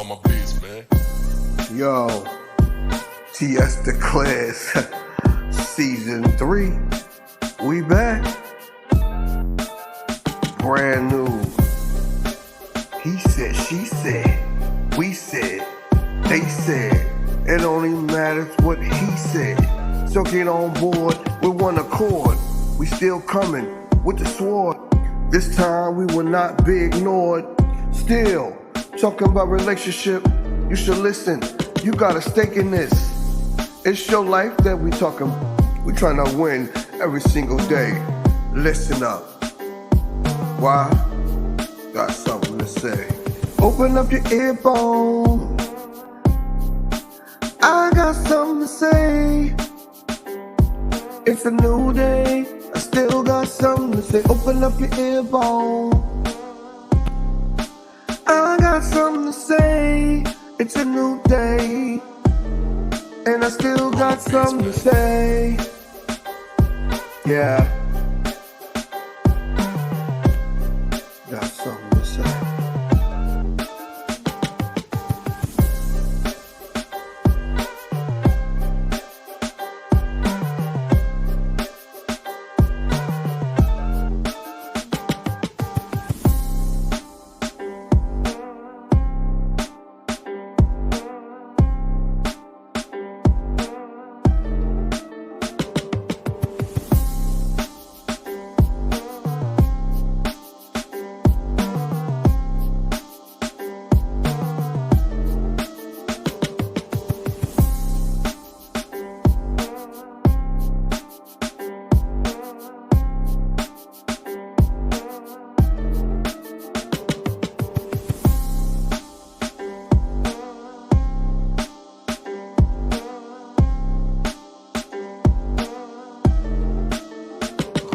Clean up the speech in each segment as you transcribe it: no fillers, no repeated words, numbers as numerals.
on my beats, man. Yo, TS declares season 3. We back. Brand new. He said, she said, we said, they said. It only matters what he said. So get on board with one accord. We still coming with the sword. This time we will not be ignored. Still talking about relationship. You should listen. You got a stake in this. It's your life that we talking. We trying to win every single day. Listen up. Why? Got something to say. Open up your earphone. I got something to say. It's a new day. I still got something to say. Open up your earphone. I got something to say. It's a new day. And I still got something to say. Yeah. Got something to say.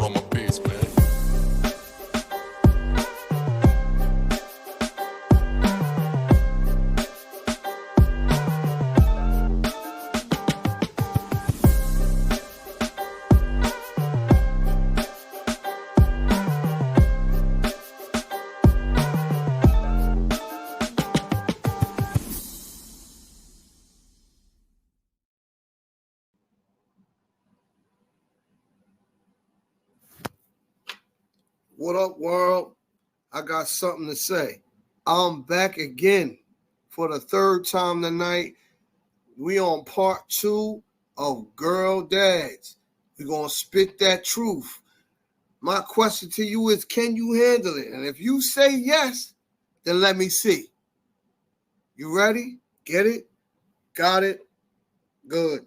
On my beats, man. What up, world? I got something to say. I'm back again for the third time tonight. We on part 2 of Girl Dads. We're going to spit that truth. My question to you is, can you handle it? And if you say yes, then let me see. You ready? Get it? Got it? Good.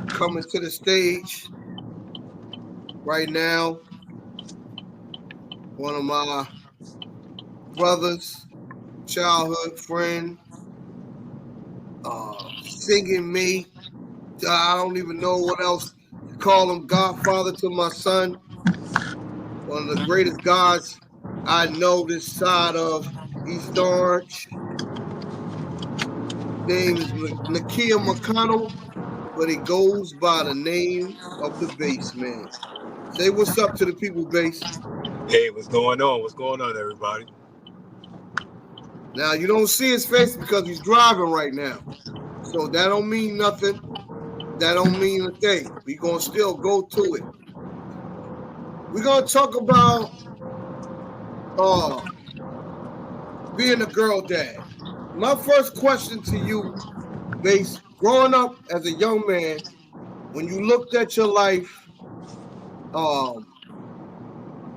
Coming to the stage right now, one of my brothers, childhood friend, singing me. I don't even know what else to call him. Godfather to my son. One of the greatest guys I know this side of East Orange. Name is Nakia McConnell, but he goes by the name of the Bass Man. Say what's up to the people, Bass. Hey, what's going on? What's going on, everybody? Now, you don't see his face because he's driving right now. So that don't mean nothing. That don't mean a thing. We're going to still go to it. We're going to talk about being a girl dad. My first question to you, Bass, growing up as a young man, when you looked at your life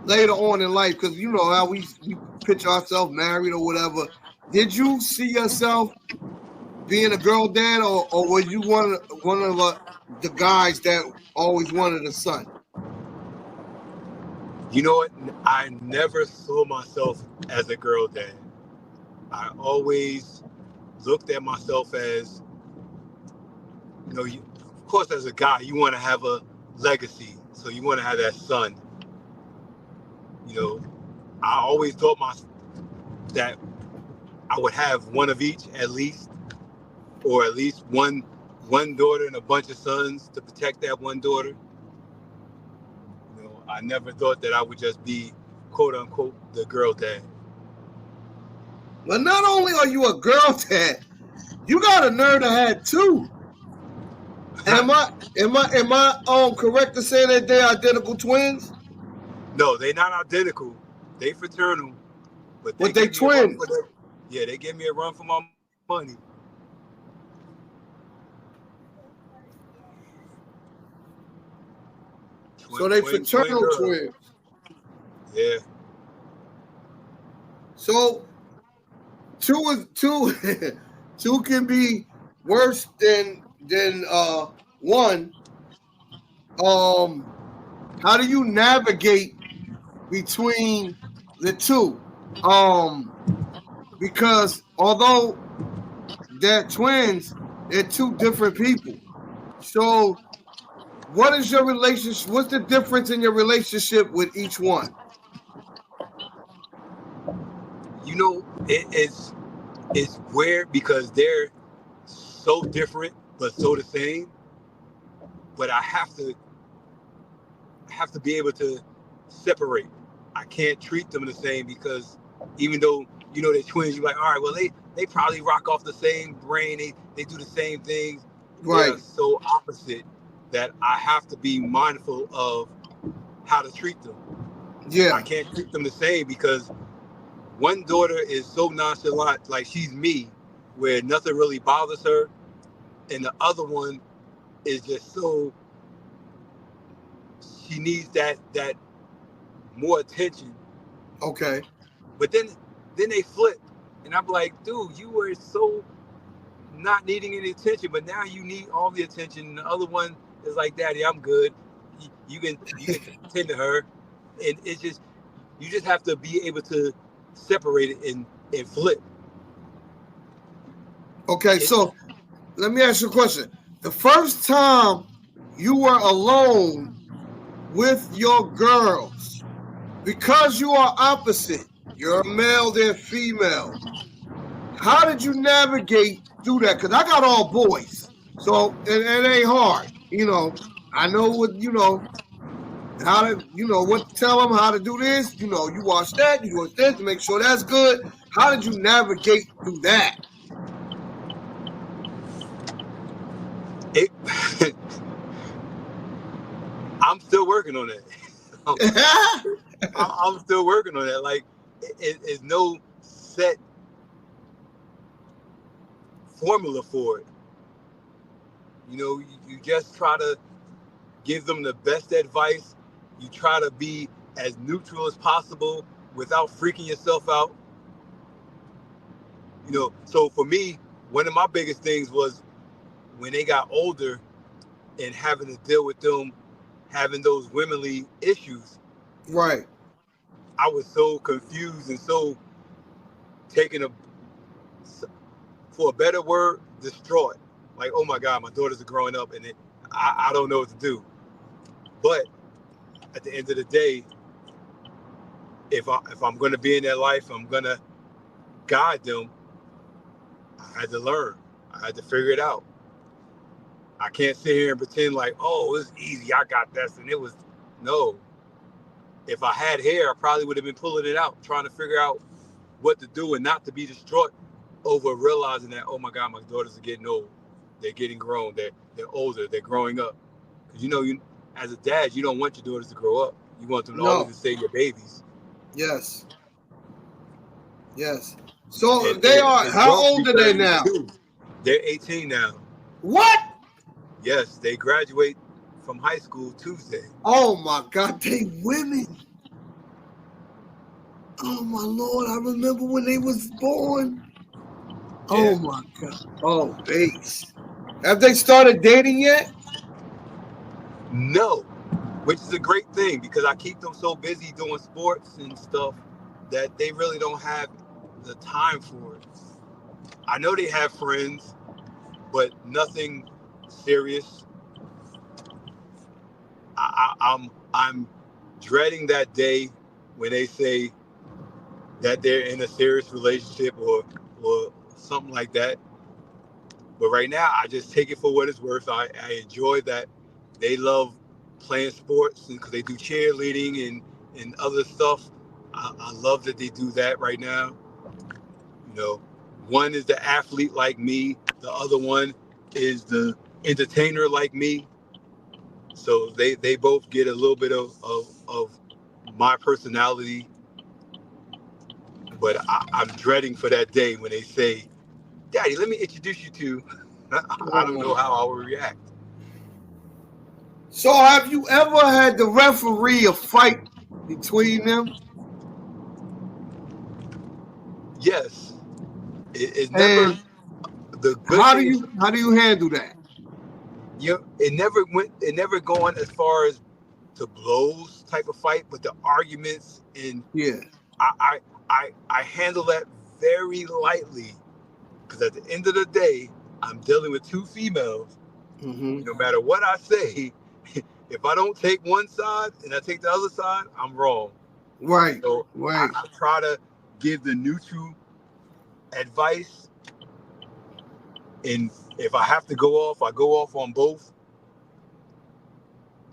later on in life, because you know how we picture ourselves married or whatever, did you see yourself being a girl dad, or were you one of the guys that always wanted a son? You know what? I never saw myself as a girl dad. I always looked at myself as, you know, of course, as a guy, you want to have a legacy. So you want to have that son. You know, I always thought that I would have one of each at least, or at least one one daughter and a bunch of sons to protect that one daughter. You know, I never thought that I would just be, quote unquote, the girl dad. Well, not only are you a girl dad, you got a nerve to have two. Am I correct to say that they're identical twins? No, they're not identical. They fraternal, but they But they give me a run twins. for their, yeah, they give me a run for my money. So they Twin fraternal girls. twins. Yeah. So two two can be worse than one. How do you navigate between the two? Because although they're twins, they're two different people. So what is your relationship? What's the difference in your relationship with each one? You know, it's weird because they're so different but so the same. But I have to be able to separate. I can't treat them the same because even though you know they're twins, you're like, all right, well they probably rock off the same brain, they do the same things. Right. They're so opposite that I have to be mindful of how to treat them. Yeah. I can't treat them the same because one daughter is so nonchalant, like she's me, where nothing really bothers her, and the other one is just so she needs that more attention. Okay. But then they flip, and I'm like, dude, you were so not needing any attention, but now you need all the attention. And the other one is like, Daddy, I'm good. You can tend to her, and it's just you just have to be able to separate it and flip. Okay, so let me ask you a question. The first time you were alone with your girls, because you are opposite, you're a male, they're female. How did you navigate through that? Because I got all boys, so it ain't hard. You know, I know what how to what to tell them how to do this. You know, you watch that, you watch this to make sure that's good. How did you navigate through that? I'm still working on that. I'm still working on that. Like, it's no set formula for it. You know, you just try to give them the best advice. You try to be as neutral as possible without freaking yourself out. You know, so for me, one of my biggest things was when they got older and having to deal with them having those womanly issues. Right. I was so confused and so taken for a better word, distraught. Like, oh my God, my daughters are growing up and I don't know what to do. But at the end of the day, if I'm going to be in their life, I'm going to guide them. I had to learn. I had to figure it out. I can't sit here and pretend like, oh, it's easy. I got this. And it was, no. If I had hair, I probably would have been pulling it out, trying to figure out what to do and not to be distraught over realizing that, oh my God, my daughters are getting old. They're getting grown. They're older. They're growing up. Because you as a dad, you don't want your daughters to grow up. You want them to always stay your babies. Yes. Yes. So And they are. How old are they now? They're 18 now. What? Yes, they graduate from high school Tuesday. Oh my God, they women. Oh my Lord, I remember when they was born. Yeah. Oh my God. Oh, base. Have they started dating yet? No, which is a great thing because I keep them so busy doing sports and stuff that they really don't have the time for it. I know they have friends, but nothing serious. I'm dreading that day when they say that they're in a serious relationship or something like that. But right now, I just take it for what it's worth. I enjoy that they love playing sports because they do cheerleading and other stuff. I love that they do that right now. You know, one is the athlete like me, the other one is the entertainer like me. So they both get a little bit of my personality. But I'm dreading for that day when they say, Daddy, let me introduce you to. I don't know how I will react. So have you ever had to referee a fight between them? Yes, it never. And The good thing is, how do you handle that? it never went. It never gone as far as to blows type of fight, but the arguments and Yeah. I I I handle that very lightly because at the end of the day, I'm dealing with two females. Mm-hmm. No matter what I say, if I don't take one side and I take the other side, I'm wrong. Right. So Right. I try to give the neutral advice, and if I have to go off, I go off on both.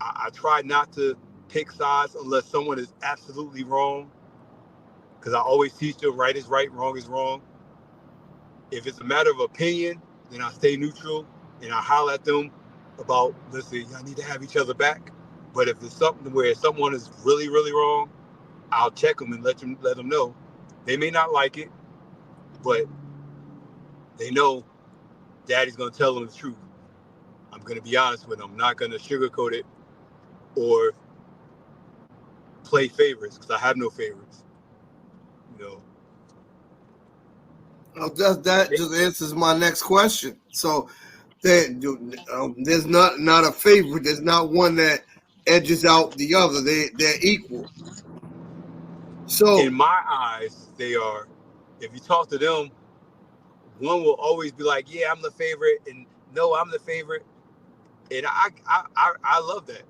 I try not to pick sides unless someone is absolutely wrong, because I always teach them right is right, wrong is wrong. If it's a matter of opinion, then I stay neutral and I holler at them about, listen, y'all need to have each other back. But if it's something where someone is really, really wrong, I'll check them and let them know. They may not like it, but they know Daddy's gonna tell them the truth. I'm gonna be honest with them. I'm not gonna sugarcoat it or play favorites because I have no favorites. You know. That just answers my next question. So there's not a favorite. There's not one that edges out the other. They're equal. In So my eyes, they are. If you talk to them, one will always be like, "Yeah, I'm the favorite," and "No, I'm the favorite," and I love that.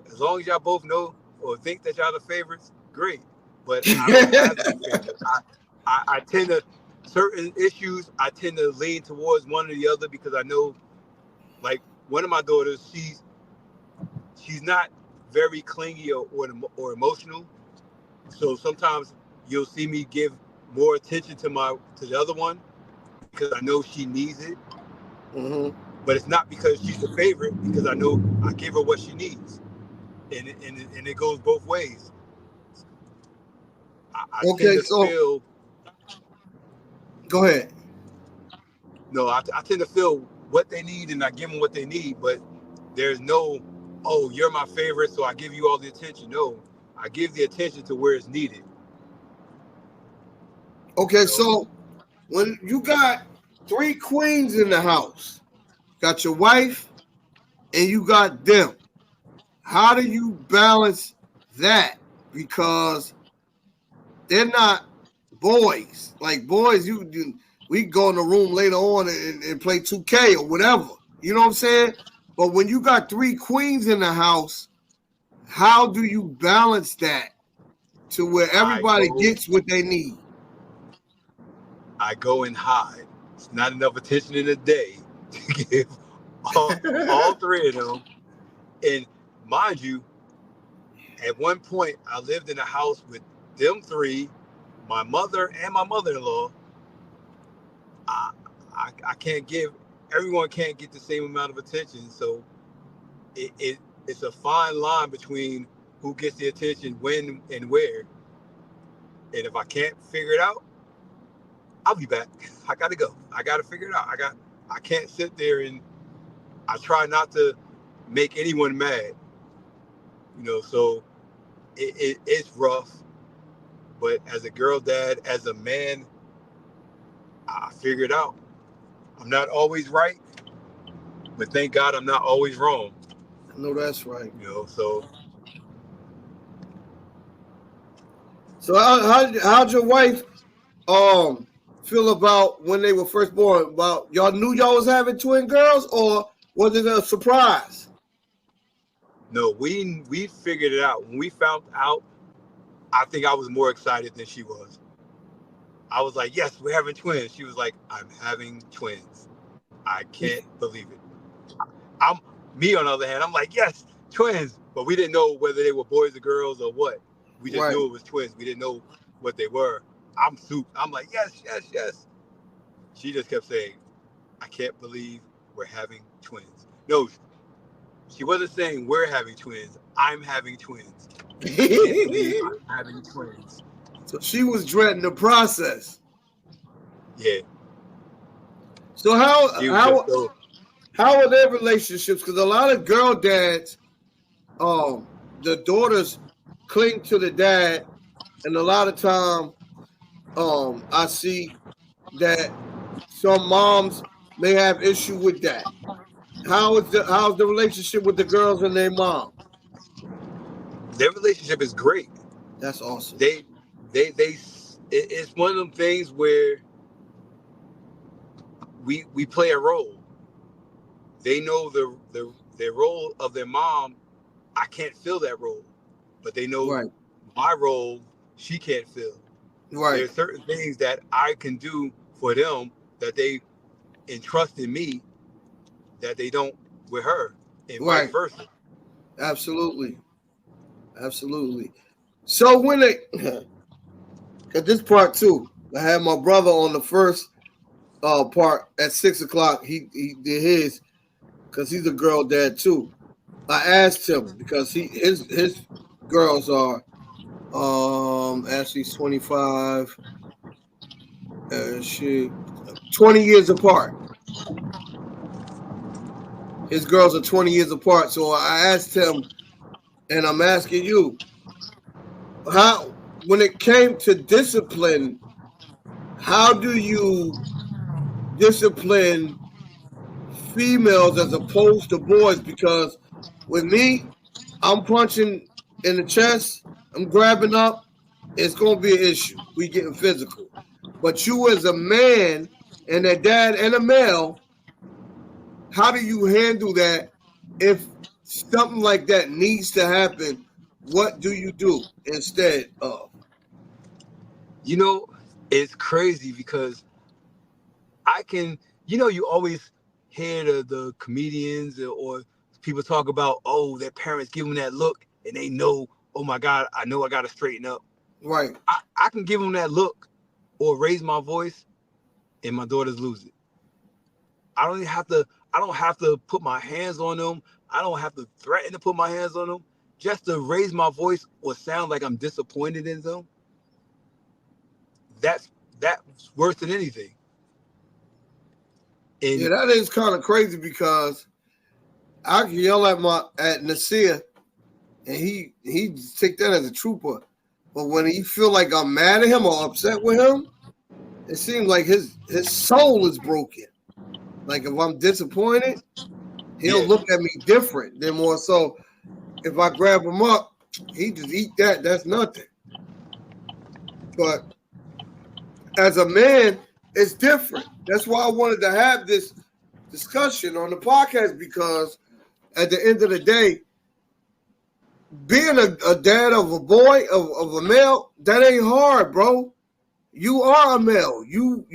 As long as y'all both know or think that y'all the favorites, great. But I don't have any favorites. I tend to certain issues. I tend to lean towards one or the other because I know, like one of my daughters, she's not very clingy or emotional. So sometimes you'll see me give more attention to the other one because I know she needs it. Mhm. But it's not because she's the favorite, because I know I give her what she needs, and it goes both ways. I tend Okay, to so feel go ahead. no, I tend to feel what they need and I give them what they need. But there's no, oh, you're my favorite, so I give you all the attention. No, I give the attention to where it's needed. Okay, You know, so when you got three queens in the house, got your wife and you got them, how do you balance that? Because they're not boys. Like boys, we go in the room later on and play 2K or whatever. You know what I'm saying? But when you got three queens in the house, how do you balance that to where I everybody go, gets what they need? I go and hide. It's not enough attention in a day to give all three of them. And mind you, at one point, I lived in a house with them three, my mother and my mother-in-law. I, I can't give, everyone can't get the same amount of attention. So it's a fine line between who gets the attention when and where. And if I can't figure it out, I'll be back. I gotta go. I gotta figure it out. I can't sit there and I try not to make anyone mad. So it's rough. But as a girl dad, as a man, I figure it out. I'm not always right, but thank God I'm not always wrong. I know that's right. So So how'd your wife feel about when they were first born? About y'all knew y'all was having twin girls, or was it a surprise? no, we figured it out. When we found out, I think I was more excited than she was. I was like, yes, we're having twins. She was like, I'm having twins. I can't believe it. I'm me on the other hand. I'm like, yes, twins, but we didn't know whether they were boys or girls or what. We just Right. knew it was twins. We didn't know what they were. I'm like, yes, yes, yes. She just kept saying, I can't believe we're having twins. No, she wasn't saying we're having twins. I'm having twins. I can't believe I'm having twins. So she was dreading the process. Yeah. So She was just so how are their relationships? Because a lot of girl dads, the daughters cling to the dad, and a lot of time, I see that some moms may have issue with that. How's the relationship with the girls and their mom? their relationship is great. That's awesome. It's one of them things where we play a role. They know their role of their mom. I can't fill that role, but they know Right. my role. She can't fill. Right. There's certain things that I can do for them that they entrust in me that they don't with her, and Right. vice versa. Absolutely. Absolutely. So when they at this part too, I had my brother on the first part at 6:00. He did his because he's a girl dad too. I asked him because his girls are actually 25 she 20 years apart. His girls are 20 years apart. So I asked him, and I'm asking you, how when it came to discipline, how do you discipline females as opposed to boys? Because with me, I'm punching in the chest, I'm grabbing up, it's gonna be an issue. We getting physical. But you as a man and a dad and a male, how do you handle that if something like that needs to happen? What do you do instead of? You know, it's crazy because I can, you always hear the comedians or people talk about, oh, their parents give them that look and they know, oh my God, I know I got to straighten up. Right. I can give them that look or raise my voice and my daughters lose it. I don't have to put my hands on them. I don't have to threaten to put my hands on them. Just to raise my voice or sound like I'm disappointed in them. That's worse than anything. And yeah, that is kind of crazy because I can yell at Nasir and he take that as a trooper. But when he feel like I'm mad at him or upset with him, it seems like his soul is broken. Like if I'm disappointed, he'll look at me different than more so. If I grab him up, he just eat that. That's nothing. But as a man, it's different. That's why I wanted to have this discussion on the podcast because at the end of the day, being a dad of a boy, of a male, that ain't hard, bro. You are a male. You've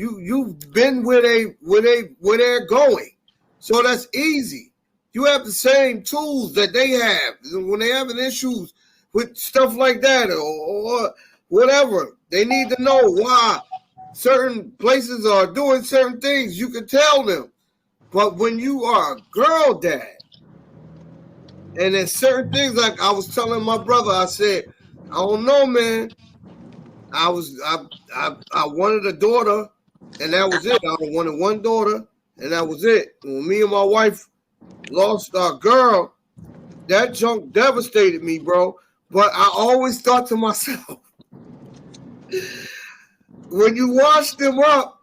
been where they're going. So that's easy. You have the same tools that they have. When they having issues with stuff like that or whatever, they need to know why certain places are doing certain things. You can tell them. But when you are a girl dad, and there's certain things like I was telling my brother, I said, I don't know, man. I wanted a daughter, and that was it. I wanted one daughter, and that was it. When me and my wife lost our girl, that junk devastated me, bro. But I always thought to myself, when you wash them up,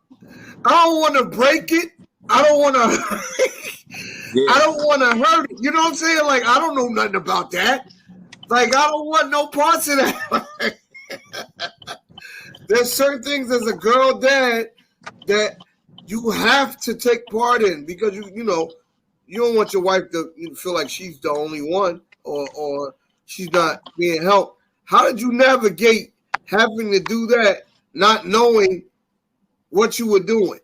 I don't want to break it. I don't want to. I don't want to hurt it. You know what I'm saying? Like I don't know nothing about that. Like I don't want no parts of that. There's certain things as a girl dad that you have to take part in because you don't want your wife to feel like she's the only one or she's not being helped. How did you navigate having to do that, not knowing what you were doing?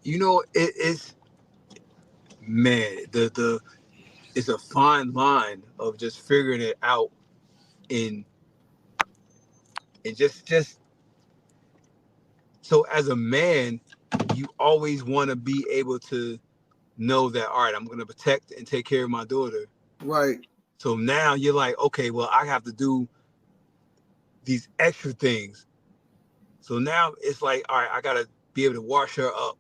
You know, it's man, the it's a fine line of just figuring it out in and just so as a man, you always want to be able to know that all right, I'm going to protect and take care of my daughter. Right. So now you're like, okay, well, I have to do these extra things. So now it's like, all right, I got to be able to wash her up,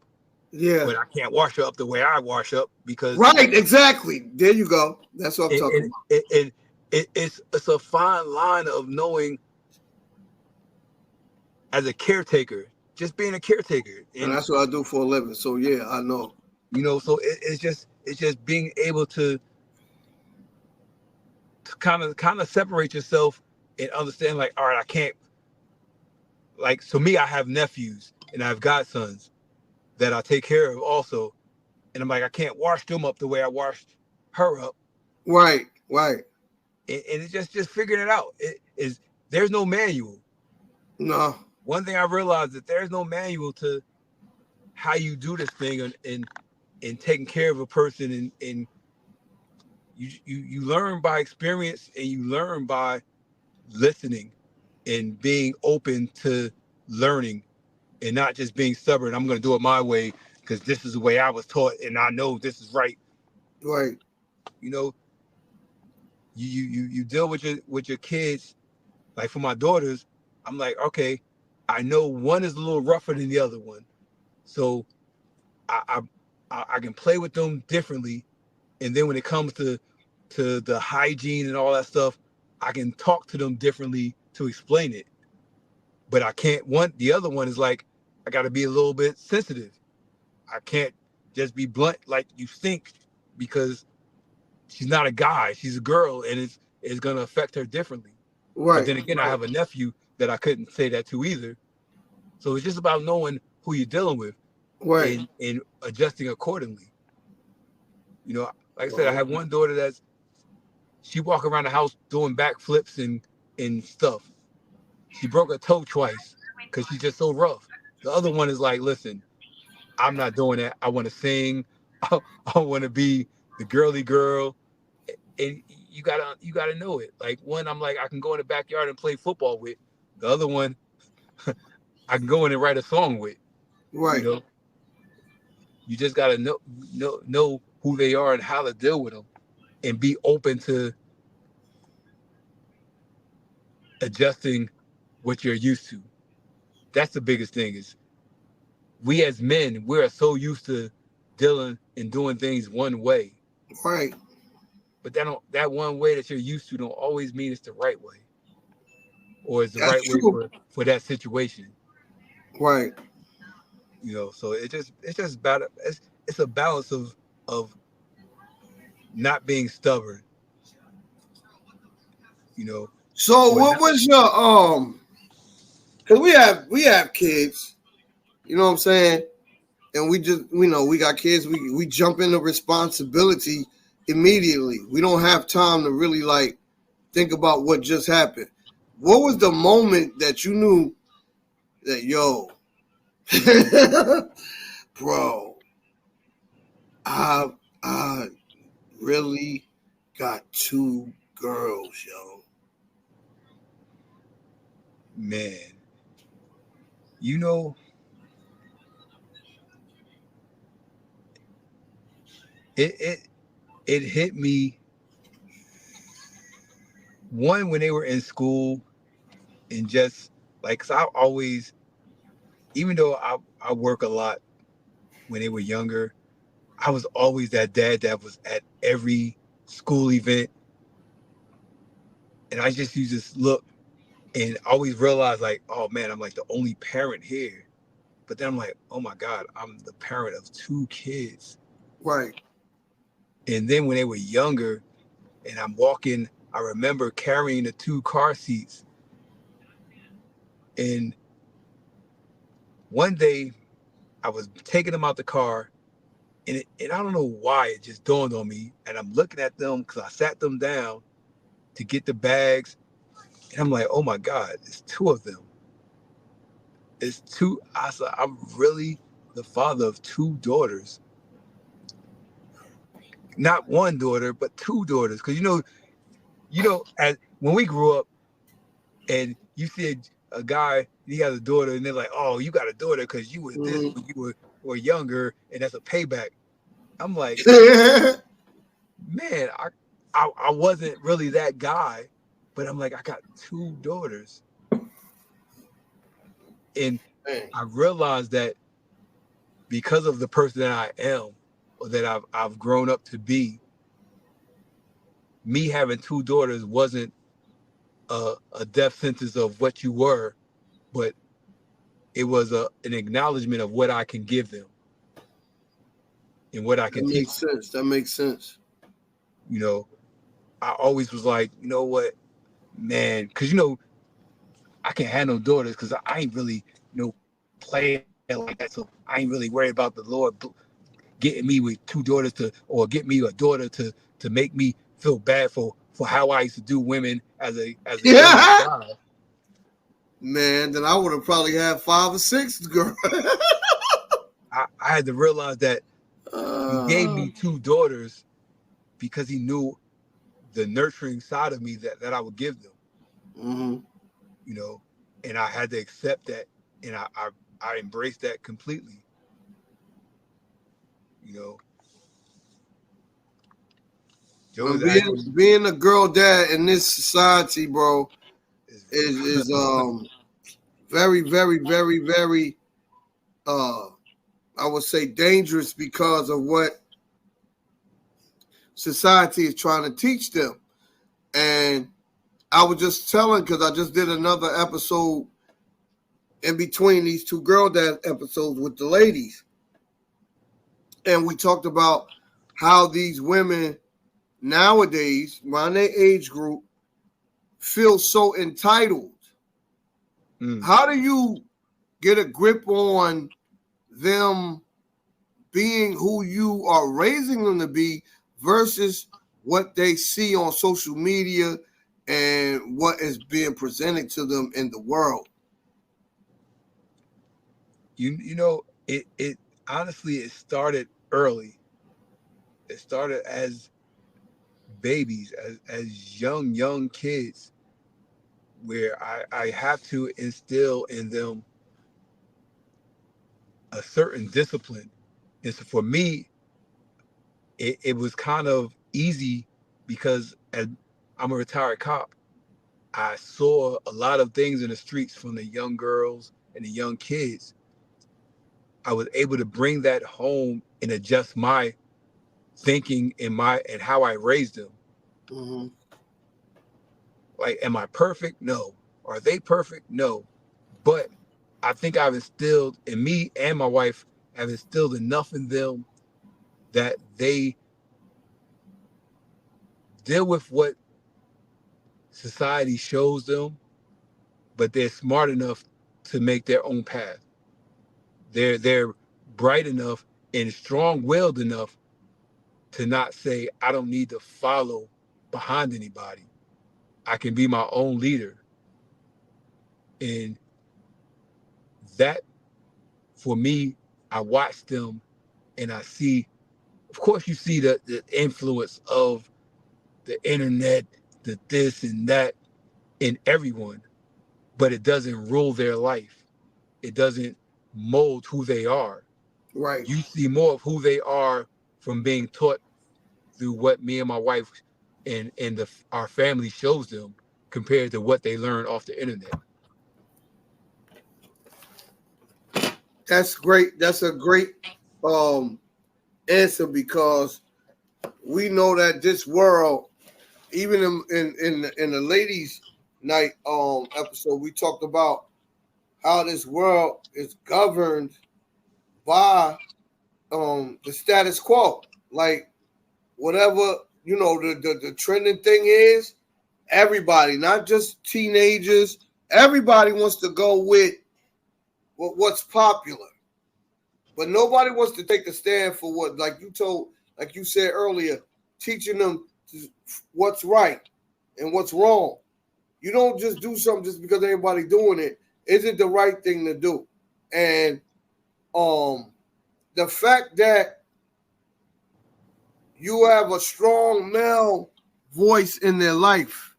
Yeah. but I can't wash her up the way I wash up because Right. Exactly. There you go. That's what I'm talking about. it's a fine line of knowing as a caretaker, just being a caretaker, And and that's what I do for a living. So yeah, I know. you know, so it's just being able to kind of separate yourself and understand like, all right, I can't like so me, I have nephews and I have godsons that I take care of also, and I'm like, I can't wash them up the way I washed her up, Right. Right. and it's just figuring it out. It is there's no manual. No. One thing I realized that there's no manual to how you do this thing and taking care of a person and you learn by experience and you learn by listening and being open to learning and not just being stubborn. I'm going to do it my way because this is the way I was taught and I know this is right. Right. You know, you deal with your kids. Like for my daughters, I'm like, okay, I know one is a little rougher than the other one, so I I can play with them differently. And then when it comes to the hygiene and all that stuff, I can talk to them differently to explain it. But I can't the other one is like I got to be a little bit sensitive. I can't just be blunt like you think because she's not a guy, she's a girl, and it's gonna affect her differently. But Right. then again, I Right. have a nephew that I couldn't say that to either. So it's just about knowing who you're dealing with Right. and adjusting accordingly. You know, like I said, I Well, have one daughter that's she walk around the house doing backflips and stuff. She broke her toe twice because she's just so rough. The other one is like, listen, I'm not doing that. I want to sing. I want to be the girly girl, and you gotta know it. Like one, I'm like, I can go in the backyard and play football with. The other one, I can go in and write a song with. You right. know, you just gotta know who they are and how to deal with them, and be open to adjusting what you're used to. That's the biggest thing is we as men, we're so used to dealing and doing things one way. Right. But that one way that you're used to don't always mean it's the right way or it's the That's right way true. for that situation. Right. You know, so it's just about it's a balance of not being stubborn, you know, So or what not. was your because we have kids, you know what I'm saying? And we just we got kids, we jump into responsibility immediately. We don't have time to really like think about what just happened. What was the moment that you knew that yo bro, I really got two girls, yo. Man, you know, it it it hit me one when they were in school and just like 'cause I always even though I work a lot when they were younger, I was always that dad that was at every school event, and I just used this look and always realize like, oh man, I'm like the only parent here. But then I'm like, oh my God, I'm the parent of two kids. Right. And then when they were younger and I'm walking, I remember carrying the two car seats. And one day I was taking them out the car and I don't know why it just dawned on me. And I'm looking at them because I sat them down to get the bags. And I'm like, oh my God, it's two of them. It's two. I said, I'm really the father of 2 daughters. Not one daughter, but 2 daughters. Because as when we grew up, and you see a guy, he has a daughter, and they're like, "Oh, you got a daughter because you was this when you were younger, and that's a payback." I'm like, man, I wasn't really that guy, but I'm like, I got 2 daughters, and I realized that because of the person that I am, or that I've grown up to be, me having 2 daughters wasn't a death sentence of what you were, but it was an acknowledgement of what I can give them and what I That can teach makes them. sense. That makes sense. I always was like, you know what, man, because I can't have no daughters because I ain't really playing like that. So I ain't really worried about the Lord getting me with 2 daughters or get me a daughter to make me feel bad for how I used to do women as a younger Yeah. guy. Man, then I would have probably had 5 or 6 girls. I had to realize that he gave me 2 daughters because he knew the nurturing side of me that I would give them. And I had to accept that, and I embraced that completely. Joe is actually Being a girl dad in this society, bro, is is very, very, very, very I would say dangerous because of what society is trying to teach them. And I was just telling, because I just did another episode in between these 2 girl dad episodes with the ladies. And we talked about how these women nowadays, around their age group, feel so entitled. How do you get a grip on them being who you are raising them to be versus what they see on social media and what is being presented to them in the world? It honestly, it started early. It started as babies, as young kids, where I have to instill in them a certain discipline. And so for me, it was kind of easy because as I'm a retired cop, I saw a lot of things in the streets from the young girls and the young kids. I was able to bring that home and adjust my thinking and how I raised them. Like, am I perfect? No. Are they perfect? No. But I think I've instilled in me, and my wife have instilled enough in them that they deal with what society shows them, but they're smart enough to make their own path. They're bright enough and strong-willed enough to not say, I don't need to follow behind anybody. I can be my own leader. And that, for me, I watch them and I see, of course, you see the influence of the internet, the this and that in everyone, but it doesn't rule their life. It doesn't mold who they are. Right. You see more of who they are from being taught through what me and my wife and our family shows them compared to what they learn off the internet. That's great. That's a great answer, because we know that this world, even in the ladies' night episode, we talked about how this world is governed by the status quo. Like, whatever the trending thing is, everybody, not just teenagers, everybody wants to go with what's popular. But nobody wants to take a stand for what, like you said earlier, teaching them what's right and what's wrong. You don't just do something just because everybody doing it. Is it the right thing to do? And the fact that you have a strong male voice in their life.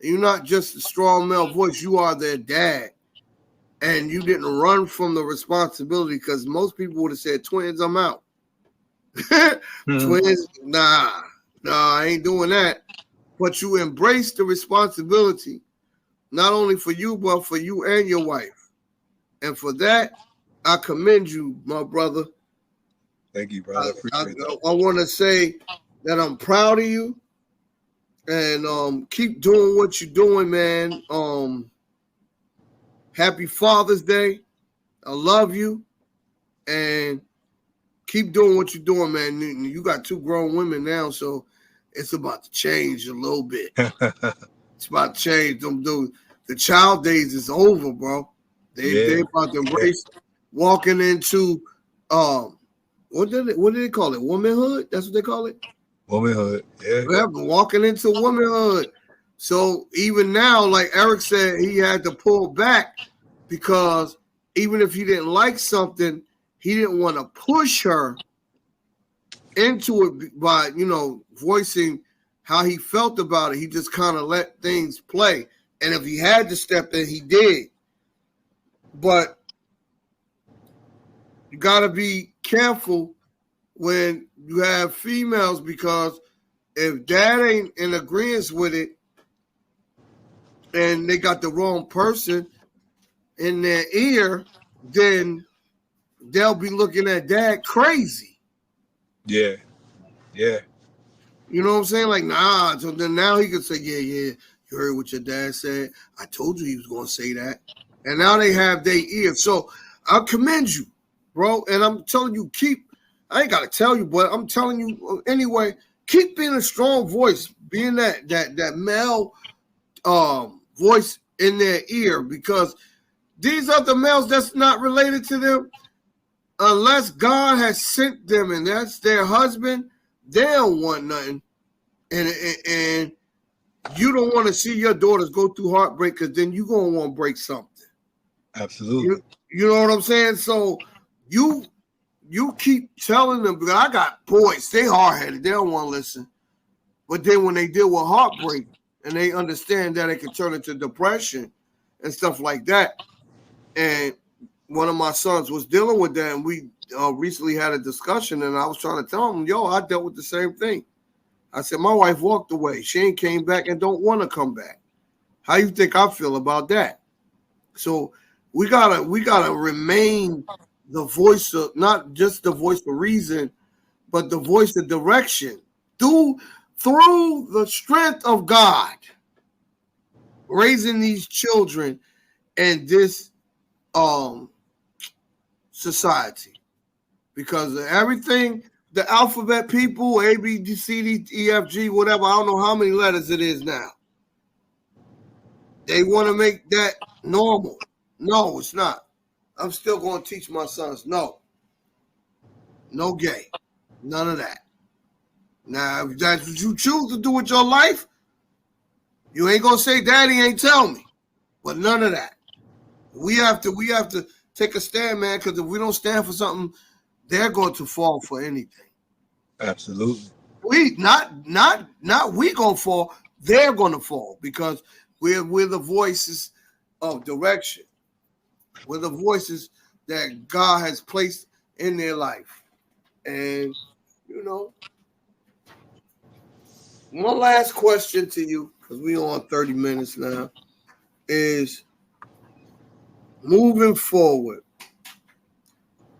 You're not just a strong male voice, you are their dad. And you didn't run from the responsibility, because most people would have said, twins, I'm out. Twins, nah, I ain't doing that. But you embrace the responsibility, not only for you, but for you and your wife. And for that, I commend you, my brother. Thank you, brother. I want to say that I'm proud of you, and keep doing what you're doing, man. Happy Father's Day. I love you, and keep doing what you're doing, man. You got 2 grown women now, so it's about to change a little bit. It's about to change. The child days is over, bro. They about to embrace walking into what did they call it? Womanhood? That's what they call it? Womanhood. Yeah. Walking into womanhood. So even now, like Eric said, he had to pull back, because even if he didn't like something, he didn't want to push her into it by, voicing how he felt about it. He just kind of let things play. And if he had to step in, he did. But you got to be careful when you have females, because if dad ain't in agreement with it and they got the wrong person in their ear, then they'll be looking at dad crazy. Yeah. Yeah. You know what I'm saying? Like, nah. So then now he could say, yeah, you heard what your dad said. I told you he was going to say that. And now they have their ear. So I commend you, bro. And I'm telling you, I ain't got to tell you, but I'm telling you anyway, keep being a strong voice, being that male voice in their ear, because these other males that's not related to them, unless God has sent them and that's their husband, they don't want nothing. And you don't want to see your daughters go through heartbreak, because then you're going to want to break something. Absolutely. You know what I'm saying? So you keep telling them, because I got boys, they hard-headed, they don't want to listen. But then when they deal with heartbreak and they understand that it can turn into depression and stuff like that, and one of my sons was dealing with that, and we recently had a discussion, and I was trying to tell him, I dealt with the same thing. I said, my wife walked away. She ain't came back and don't want to come back. How you think I feel about that? So we gotta remain the voice of, not just the voice of reason, but the voice of direction through the strength of God, raising these children in this society, because everything, the alphabet people, A, B, D, C, D, E, F, G, whatever, I don't know how many letters it is now. They want to make that normal. No, it's not. I'm still going to teach my sons, no gay, none of that. Now, if that's what you choose to do with your life, you ain't going to say, Daddy ain't tell me, but none of that. We have to take a stand, man, because if we don't stand for something, they're going to fall for anything. Absolutely. We not we gonna fall. They're gonna fall, because we're the voices of direction. We're the voices that God has placed in their life. And one last question to you, because we're on 30 minutes now, is moving forward,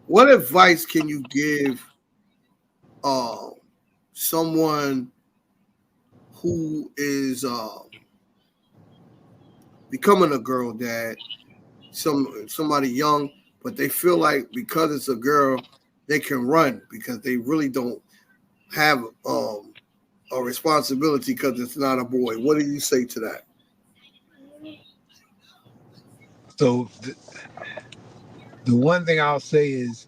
what advice can you give someone who is becoming a girl dad, somebody young, but they feel like because it's a girl, they can run, because they really don't have a responsibility because it's not a boy? What do you say to that? So the one thing I'll say is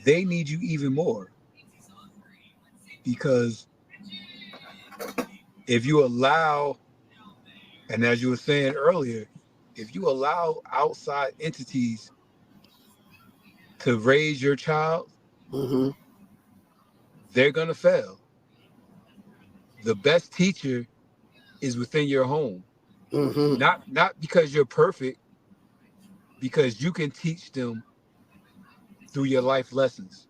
they need you even more, because if you allow, and as you were saying earlier, if you allow outside entities to raise your child, Mm-hmm. They're going to fail. The best teacher is within your home. Mm-hmm. Not because you're perfect, because you can teach them through your life lessons.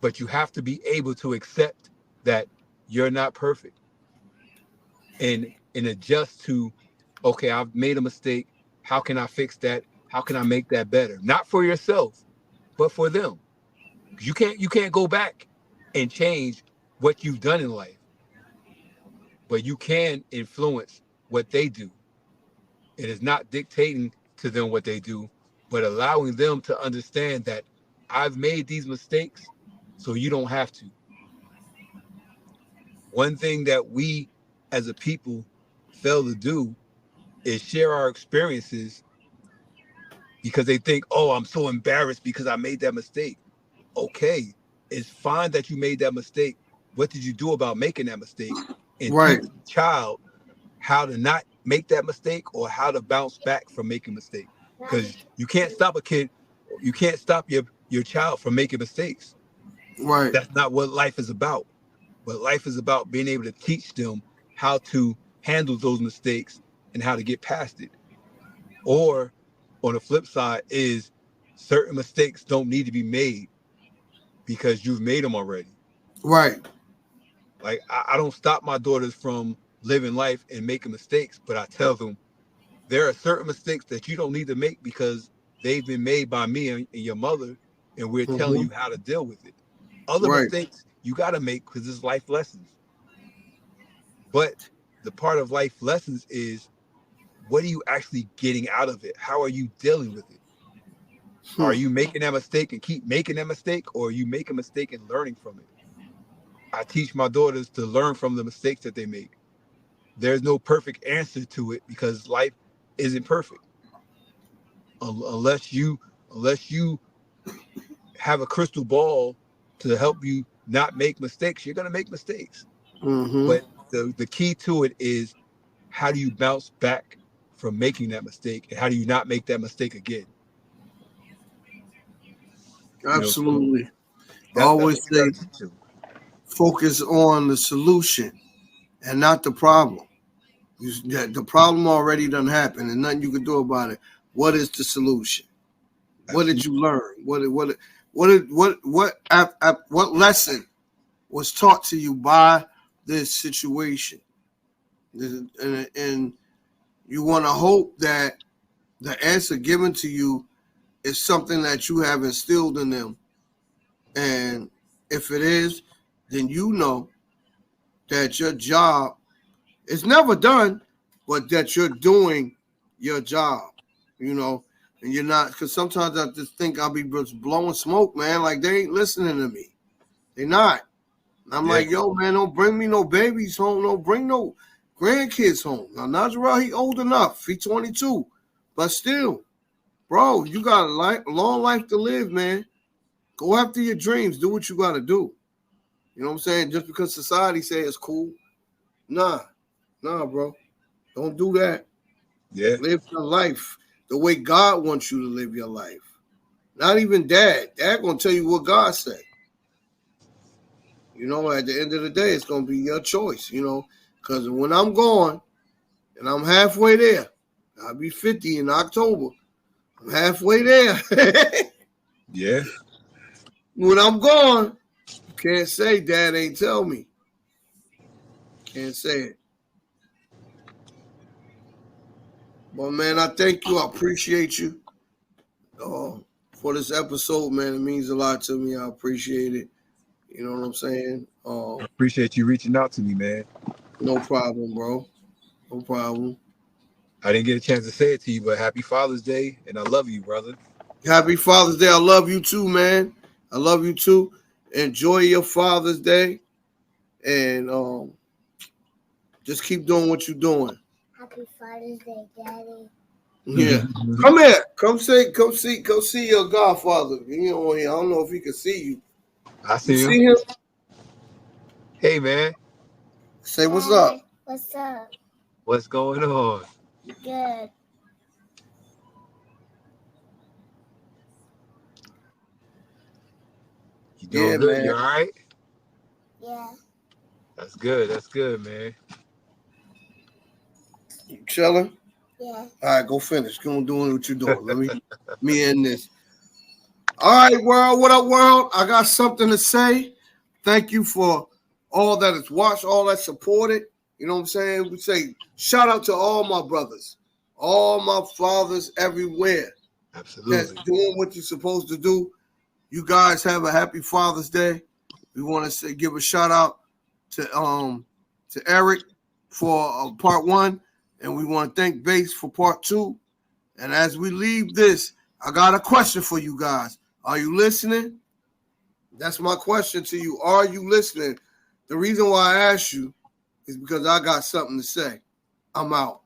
But you have to be able to accept that you're not perfect and adjust to, okay, I've made a mistake. How can I fix that? How can I make that better? Not for yourself, but for them. You can't go back and change what you've done in life, but you can influence what they do. It is not dictating to them what they do, but allowing them to understand that I've made these mistakes, so you don't have to. One thing that we as a people fail to do is share our experiences because they think, oh, I'm so embarrassed because I made that mistake. Okay, it's fine that you made that mistake. What did you do about making that mistake? And Right. teach the child how to not make that mistake or how to bounce back from making a mistake. Because you can't stop a kid, you can't stop your child from making mistakes. Right. That's not what life is about. But life is about being able to teach them how to handle those mistakes and how to get past it. Or on the flip side is certain mistakes don't need to be made because you've made them already. Right. Like I don't stop my daughters from living life and making mistakes, but I tell them there are certain mistakes that you don't need to make because they've been made by me and your mother, and we're telling Mm-hmm. you how to deal with it. Other Right. mistakes you got to make because it's life lessons. But the part of life lessons is what are you actually getting out of it? How are you dealing with it? Are Hmm. you making that mistake and keep making that mistake, or are you making a mistake and learning from it? I teach my daughters to learn from the mistakes that they make. There's no perfect answer to it because life isn't perfect. Unless you have a crystal ball to help you not make mistakes, you're gonna make mistakes. Mm-hmm. But the key to it is how do you bounce back from making that mistake and how do you not make that mistake again? So Absolutely. I that's always what you say got to teach them. focus on the solution and not the problem. The problem already done happened, and nothing you can do about it. What is the solution? What did you Absolutely. learn? What lesson was taught to you by this situation? And you want to hope that the answer given to you is something that you have instilled in them. And if it is, then you know that your job is never done, but that you're doing your job, you know, and you're not, because sometimes I just think I'll be just blowing smoke, man. Like they ain't listening to me. They not. And I'm Yeah. like, yo, man, don't bring me no babies home. Don't bring no grandkids home. Now, Najee, he old enough. He 22. But still, bro, you got a long life to live, man. Go after your dreams. Do what you got to do. You know what I'm saying? Just because society say it's cool. Nah, nah, bro. Don't do that. Yeah. Live your life the way God wants you to live your life. Not even dad. Dad gonna tell you what God said. You know, at the end of the day, it's gonna be your choice. You know, because when I'm gone and I'm halfway there, I'll be 50 in October. I'm halfway there. Yeah. When I'm gone, you can't say Dad ain't tell me. Can't say it. But man, I thank you. I appreciate you uh, for this episode, man. It means a lot to me. I appreciate it. You know what I'm saying? I appreciate you reaching out to me, man. No problem, bro. No problem. I didn't get a chance to say it to you, but happy Father's Day, and I love you, brother. Happy Father's Day. I love you too, man. I love you too. Enjoy your Father's Day and just keep doing what you're doing. Happy Father's Day, Daddy. Yeah. Come here. Come see your godfather. You know, I don't know if he can see you. I You see him. see him? Hey, man, Say what's up. What's up? what's going on? Good. Doing Yeah, good. man. You all right? Yeah. That's good. That's good, man. You chilling? Yeah. All right, go finish. Go on doing what you're doing. Let me end this. All right, world. What up, world? I got something to say. Thank you for all that has watched, all that supported. You know what I'm saying? We say shout out to all my brothers, all my fathers everywhere that's Absolutely. doing what you're supposed to do. You guys have a happy Father's Day. We want to say give a shout out to Eric for part 1, and we want to thank Bass for part 2. And as we leave this, I got a question for you guys. Are you listening? That's my question to you. Are you listening? The reason why I asked you is because I got something to say. I'm out.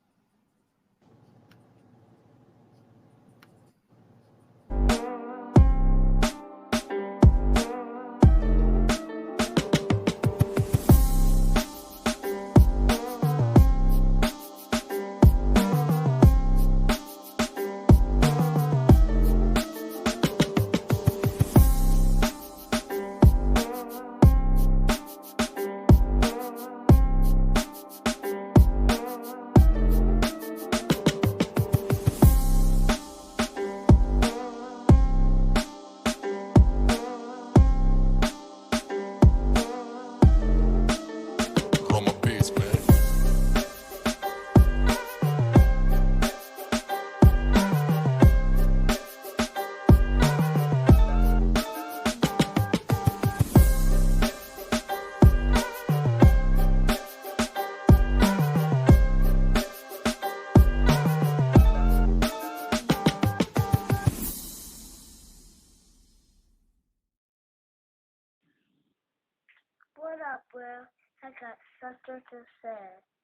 Call my beats, man. What up, bro? I got something to say.